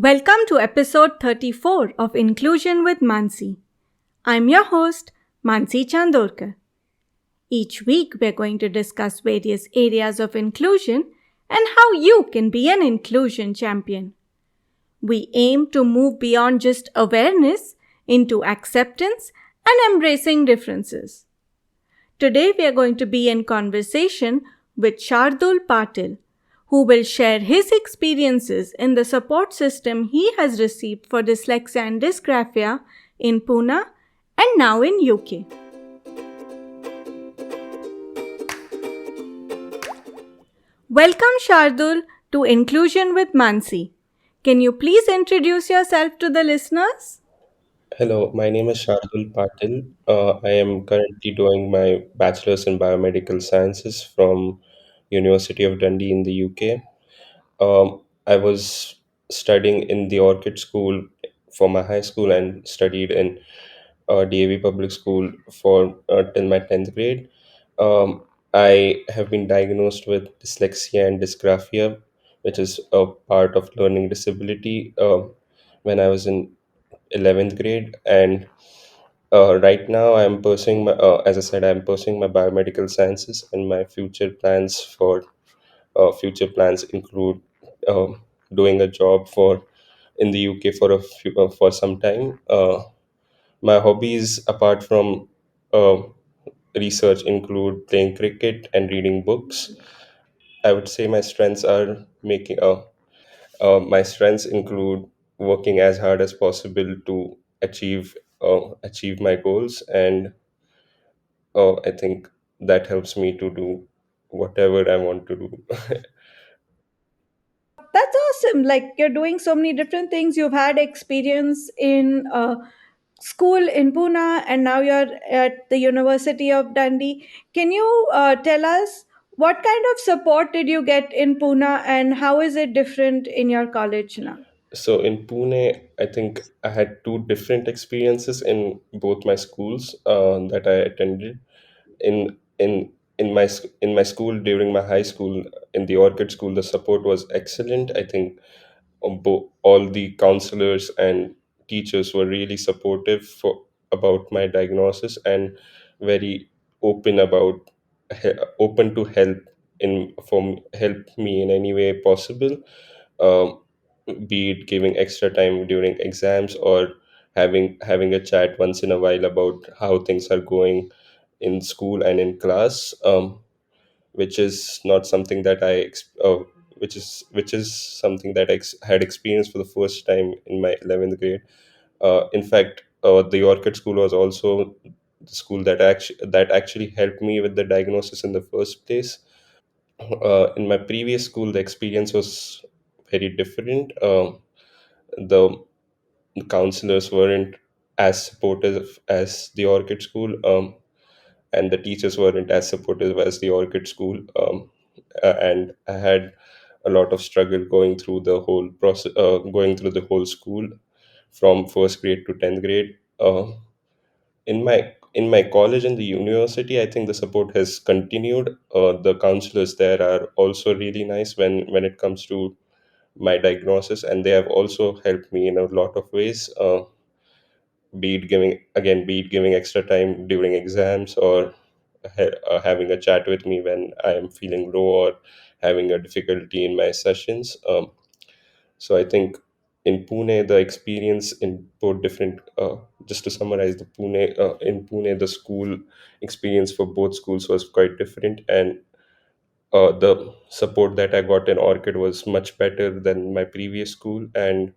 Welcome to episode 34 of Inclusion with Mansi. I'm your host, Mansi Chandorkar. Each week, we're going to discuss various areas of inclusion and how you can be an inclusion champion. We aim to move beyond just awareness into acceptance and embracing differences. Today, we are going to be in conversation with Shardul Patil, who will share his experiences in the support system he has received for dyslexia and dysgraphia in Pune and now in UK. Welcome Shardul to Inclusion with Mansi. Can you please introduce yourself to the listeners? Hello, my name is Shardul Patil. I am currently doing my bachelors in biomedical sciences from University of Dundee in the UK. I was studying in the Orchid School for my high school and studied in DAV Public School for till my 10th grade. I have been diagnosed with dyslexia and dysgraphia, which is a part of learning disability, when I was in 11th grade. And right now I'm pursuing my, as I said, I'm pursuing my biomedical sciences, and my future plans include doing a job for in the UK for some time. My hobbies, apart from uh, research, include playing cricket and reading books. I would say my strengths include working as hard as possible to achieve my goals, and I think that helps me to do whatever I want to do. That's awesome. Like you're doing so many different things. You've had experience in school in Pune and now you're at the University of Dundee. Can you tell us what kind of support did you get in Pune and how is it different in your college now? So in Pune, I think I had two different experiences in both my schools that I attended. In in in my school, during my high school, in the Orchid School, the support was excellent. I think all the counselors and teachers were really supportive for about my diagnosis, and very open open to help me in any way possible, um, be it giving extra time during exams or having a chat once in a while about how things are going in school and in class, which is not something that which is something that had experienced for the first time in my 11th grade. In fact, the Orchid School was also the school that actually helped me with the diagnosis in the first place. In my previous school, the experience was very different. The counselors weren't as supportive as the Orchid School, and the teachers weren't as supportive as the Orchid School. And I had a lot of struggle going through the whole school from first grade to 10th grade. In my college and the university, I think the support has continued. The counselors there are also really nice when it comes to my diagnosis, and they have also helped me in a lot of ways. Be it giving extra time during exams, or having a chat with me when I am feeling low or having a difficulty in my sessions. So I think in Pune, the experience in both different, just to summarize, in Pune, the school experience for both schools was quite different, and the support that I got in Orchid was much better than my previous school, and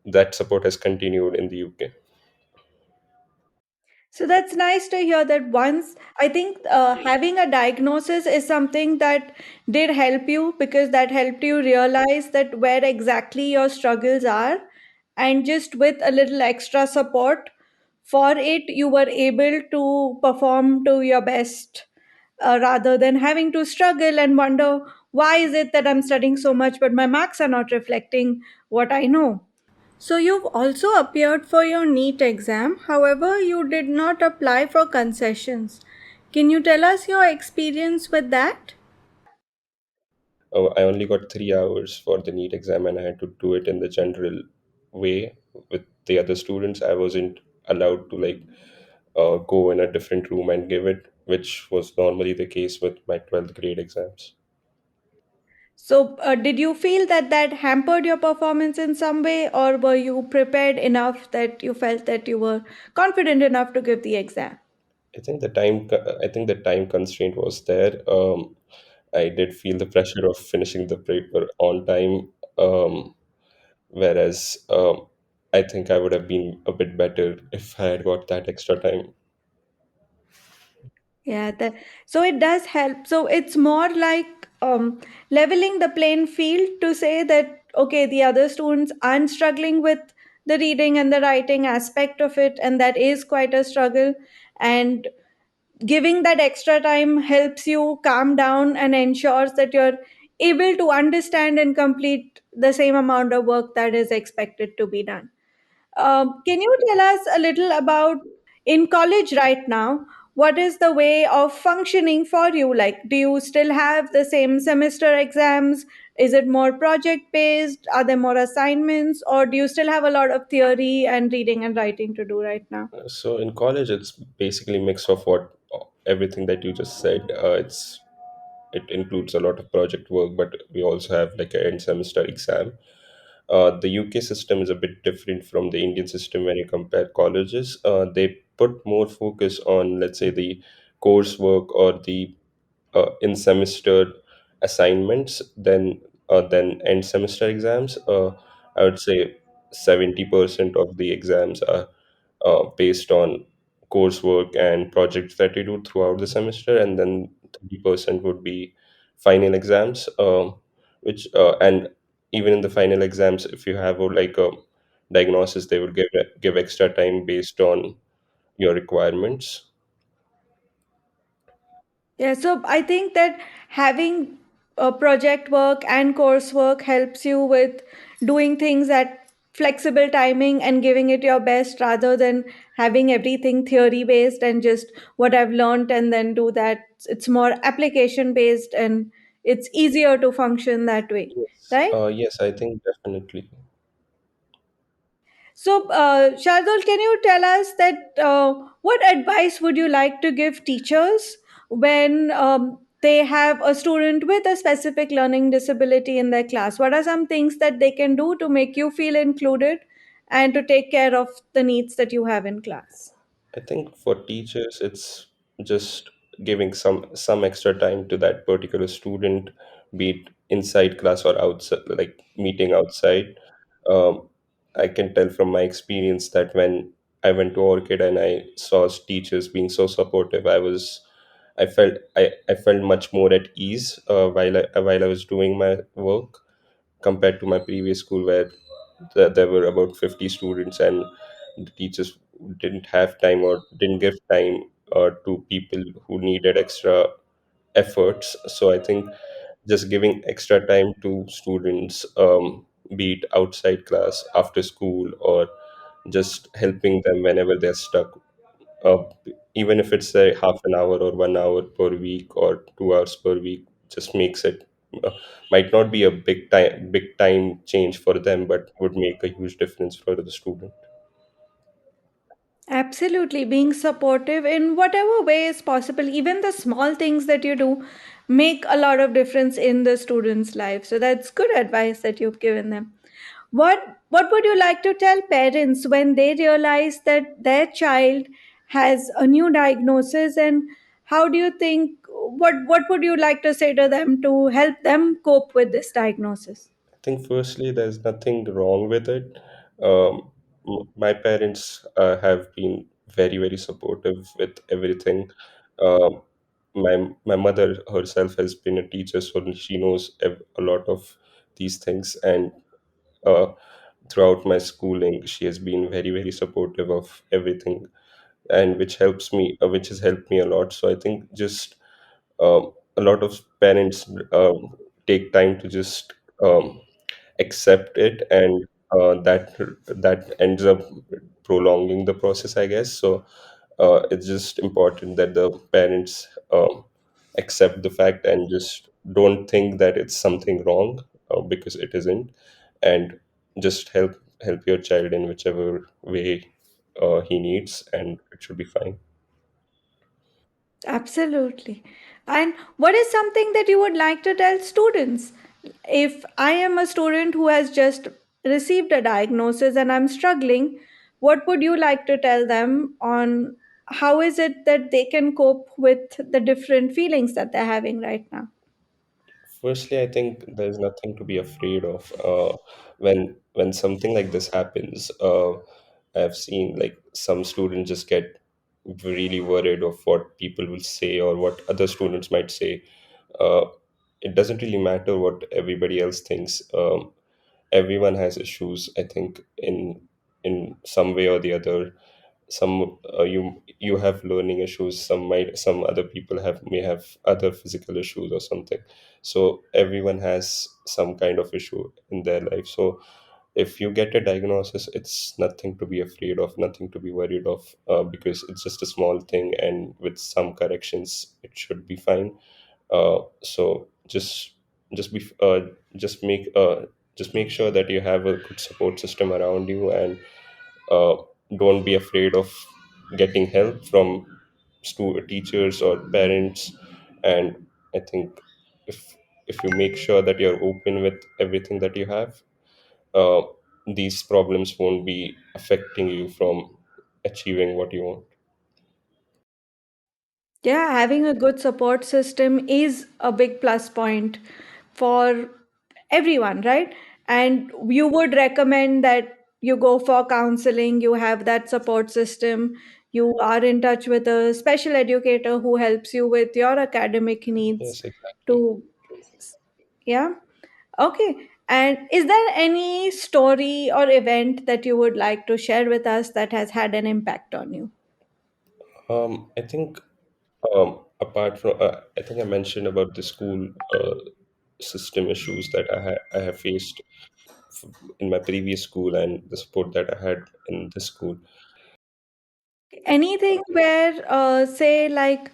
that support has continued in the UK. So that's nice to hear that once I think having a diagnosis is something that did help you because that helped you realize that where exactly your struggles are, and just with a little extra support for it, you were able to perform to your best rather than having to struggle and wonder why is it that I'm studying so much but my marks are not reflecting what I know. So, you've also appeared for your NEET exam, however, you did not apply for concessions. Can you tell us your experience with that? I only got 3 hours for the NEET exam, and I had to do it in the general way with the other students. I wasn't allowed to go in a different room and give it, which was normally the case with my 12th grade exams. So, did you feel that that hampered your performance in some way, or were you prepared enough that you felt that you were confident enough to give the exam? I think the time constraint was there. I did feel the pressure of finishing the paper on time, whereas I think I would have been a bit better if I had got that extra time. Yeah, so it does help. So it's more like leveling the playing field to say that, okay, the other students aren't struggling with the reading and the writing aspect of it, and that is quite a struggle. And giving that extra time helps you calm down and ensures that you're able to understand and complete the same amount of work that is expected to be done. Can you tell us a little about in college right now? What is the way of functioning for you? Like, do you still have the same semester exams? Is it more project based? Are there more assignments? Or do you still have a lot of theory and reading and writing to do right now? So in college, it's basically mix of what everything that you just said. It includes a lot of project work, but we also have like an end semester exam. The UK system is a bit different from the Indian system when you compare colleges. They put more focus on, let's say, the coursework or the in semester assignments than end semester exams. I would say 70% of the exams are based on coursework and projects that you do throughout the semester, and then 30% would be final exams, which and even in the final exams, if you have a diagnosis, they would give extra time based on your requirements. Yeah, so I think that having project work and coursework helps you with doing things at flexible timing and giving it your best rather than having everything theory based and just what I've learned and then do that. It's more application based and it's easier to function that way, Yes, right? yes, I think definitely. So, Shardul, can you tell us that what advice would you like to give teachers when they have a student with a specific learning disability in their class? What are some things that they can do to make you feel included and to take care of the needs that you have in class? I think for teachers, it's just giving some extra time to that particular student, be it inside class or outside, like meeting outside. Um, I can tell from my experience that when I went to Orchid and I saw teachers being so supportive, I felt much more at ease while I was doing my work compared to my previous school where there were about 50 students and the teachers didn't have time or didn't give time to people who needed extra efforts. So I think just giving extra time to students, be it outside class, after school, or just helping them whenever they're stuck, uh, even if it's a half an hour or 1 hour per week or 2 hours per week, just makes it uh, might not be a big time change for them, but would make a huge difference for the student. Absolutely, being supportive in whatever way is possible, even the small things that you do make a lot of difference in the student's life. So that's good advice that you've given them. What would you like to tell parents when they realize that their child has a new diagnosis, and how do you think what would you like to say to them to help them cope with this diagnosis? I think firstly, there's nothing wrong with it. My parents have been very supportive with everything. Um, my mother herself has been a teacher, so she knows a lot of these things, and uh, throughout my schooling, she has been very supportive of everything, and which has helped me a lot. So I think just a lot of parents take time to just accept it, and that ends up prolonging the process, I guess. So it's just important that the parents accept the fact and just don't think that it's something wrong, because it isn't, and just help your child in whichever way he needs, and it should be fine. Absolutely. And what is something that you would like to tell students? If I am a student who has just received a diagnosis and I'm struggling, what would you like to tell them on how is it that they can cope with the different feelings that they're having right now? Firstly, I think there's nothing to be afraid of. When something like this happens, I've seen like some students just get really worried of what people will say or what other students might say. Uh, it doesn't really matter what everybody else thinks. Everyone has issues, I think, in some way or the other. Some you have learning issues, some other people may have other physical issues or something. So everyone has some kind of issue in their life. So if you get a diagnosis, it's nothing to be afraid of, nothing to be worried of, because it's just a small thing, and with some corrections it should be fine. So just be just make sure that you have a good support system around you, and uh, don't be afraid of getting help from teachers or parents. And I think if if you make sure that you're open with everything that you have, uh, these problems won't be affecting you from achieving what you want. Yeah, having a good support system is a big plus point for everyone, right? And you would recommend that you go for counseling, you have that support system, you are in touch with a special educator who helps you with your academic needs Yes, exactly. to, yeah. Okay. And is there any story or event that you would like to share with us that has had an impact on you? I think, apart from, I think I mentioned about the school system issues that I have faced in my previous school, and the support that I had in this school. Anything where, say, like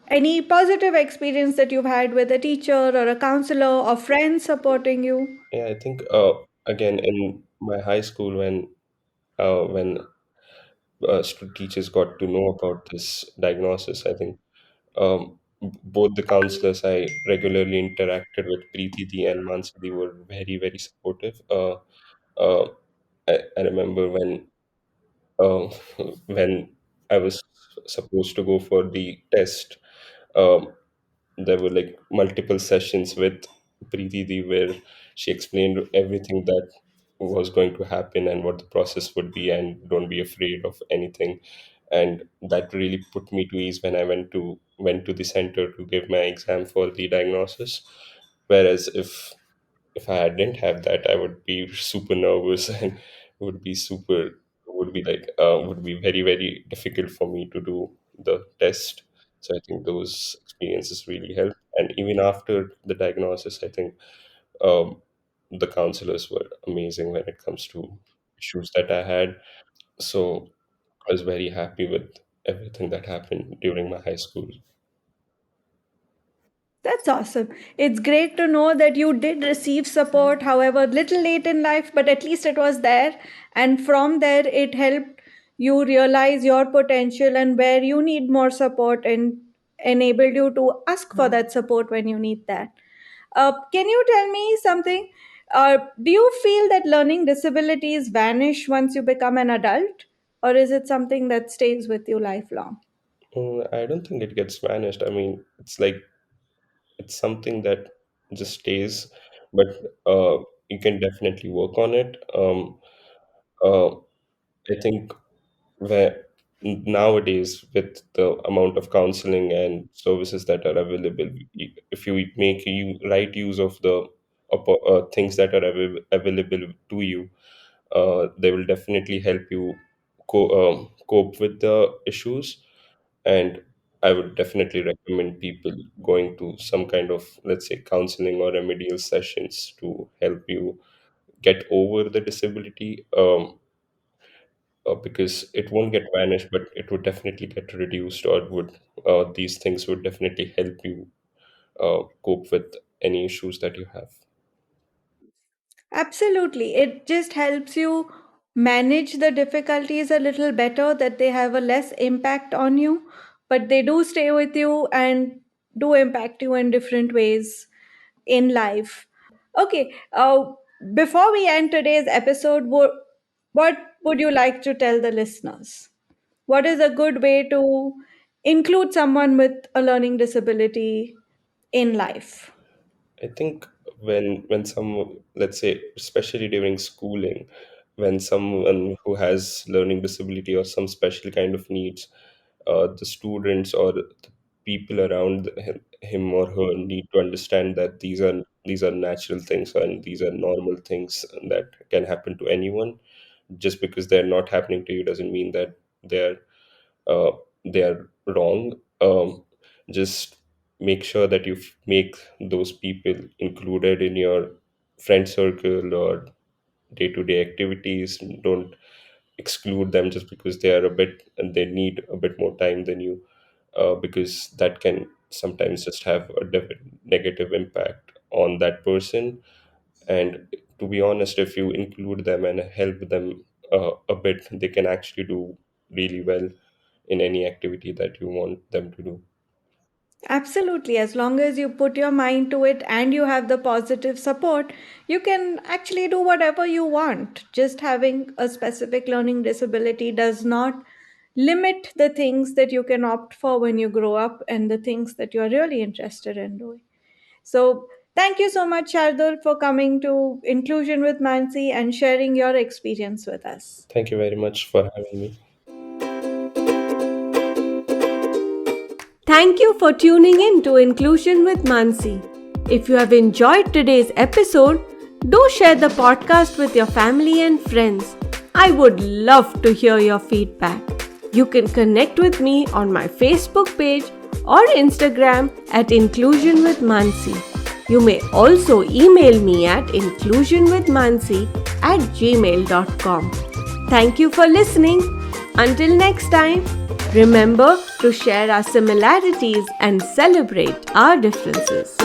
any positive experience that you've had with a teacher or a counselor or friends supporting you? Yeah, I think, again, in my high school, when teachers got to know about this diagnosis, I think, both the counselors I regularly interacted with, Preeti Di and Mansi Di, were very, very supportive. Uh, I remember uh, when I was supposed to go for the test, um, there were like multiple sessions with Preeti Di where she explained everything that was going to happen and what the process would be, and don't be afraid of anything. And that really put me to ease when I went to the center to give my exam for the diagnosis. Whereas if I didn't have that, I would be super nervous and would be like would be very, very difficult for me to do the test. So I think those experiences really helped. And even after the diagnosis, I think, um, the counselors were amazing when it comes to issues that I had. So I was very happy with everything that happened during my high school. That's awesome. It's great to know that you did receive support, however, little late in life, but at least it was there. And from there, it helped you realize your potential and where you need more support and enabled you to ask for that support when you need that. Can you tell me something? Do you feel that learning disabilities vanish once you become an adult, or is it something that stays with you lifelong? I don't think it gets vanished. I mean, it's like it's something that just stays, but you can definitely work on it. Uh, I think where nowadays, with the amount of counseling and services that are available, if you make you right use of the things that are available to you, they will definitely help you cope with the issues. And I would definitely recommend people going to some kind of, let's say, counseling or remedial sessions to help you get over the disability, because it won't get vanished, but it would definitely get reduced, or would these things would definitely help you cope with any issues that you have. Absolutely. It just helps you manage the difficulties a little better, that they have a less impact on you, but they do stay with you and do impact you in different ways in life. Okay, before we end today's episode, what would you like to tell the listeners? What is a good way to include someone with a learning disability in life? I think when some, let's say, especially during schooling, when someone who has learning disability or some special kind of needs, the students or the people around him or her need to understand that these are natural things and these are normal things that can happen to anyone. Just because they're not happening to you doesn't mean that they're uh, they are wrong. Just make sure that you make those people included in your friend circle or day-to-day activities. Don't exclude them just because they are a bit and they need a bit more time than you, because that can sometimes just have a negative impact on that person. And to be honest, if you include them and help them a bit, they can actually do really well in any activity that you want them to do. Absolutely. As long as you put your mind to it and you have the positive support, you can actually do whatever you want. Just having a specific learning disability does not limit the things that you can opt for when you grow up and the things that you're really interested in doing. So, thank you so much, Shardul, for coming to Inclusion with Mansi and sharing your experience with us. Thank you very much for having me. Thank you for tuning in to Inclusion with Mansi. If you have enjoyed today's episode, do share the podcast with your family and friends. I would love to hear your feedback. You can connect with me on my Facebook page or Instagram at Inclusion with Mansi. You may also email me at inclusionwithmansi@gmail.com. Thank you for listening. Until next time, remember to share our similarities and celebrate our differences.